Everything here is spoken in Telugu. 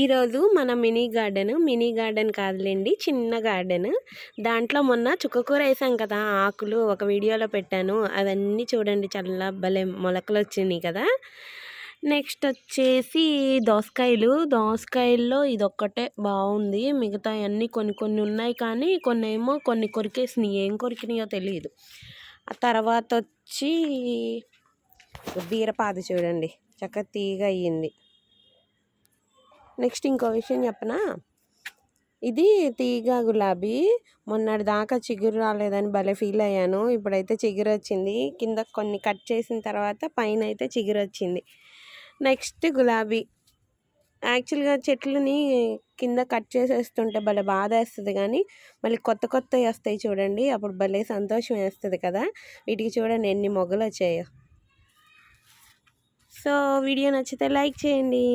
ఈరోజు మన మినీ గార్డెన్ కాదులేండి, చిన్న గార్డెన్. దాంట్లో మొన్న చుక్కకూర వేసాం కదా, ఆకులు ఒక వీడియోలో పెట్టాను. అవన్నీ చూడండి, చల్ల భలే మొలకలు వచ్చినాయి కదా. నెక్స్ట్ వచ్చేసి దోసకాయల్లో ఇదొక్కటే బాగుంది. మిగతా అన్నీ కొన్ని కొన్ని ఉన్నాయి, కానీ కొన్ని కొరికేసినాయి. ఏం కొరికినాయో తెలియదు. ఆ తర్వాత వచ్చి బీరపాదు చూడండి, చక్కగా తీగ అయ్యింది. నెక్స్ట్ ఇంకో విషయం చెప్పనా, ఇది తీగ గులాబీ. మొన్నటి దాకా చిగురు రాలేదని భలే ఫీల్ అయ్యాను. ఇప్పుడైతే చిగురు వచ్చింది. కింద కొన్ని కట్ చేసిన తర్వాత పైన అయితే చిగురు వచ్చింది. నెక్స్ట్ గులాబీ. యాక్చువల్గా చెట్లని కింద కట్ చేసేస్తుంటే భలే బాధ వేస్తుంది, కానీ మళ్ళీ కొత్తవి వస్తాయి చూడండి, అప్పుడు భలే సంతోషం వేస్తుంది కదా. వీటికి చూడండి ఎన్ని మొగ్గలు వచ్చాయో. సో వీడియో నచ్చితే లైక్ చేయండి.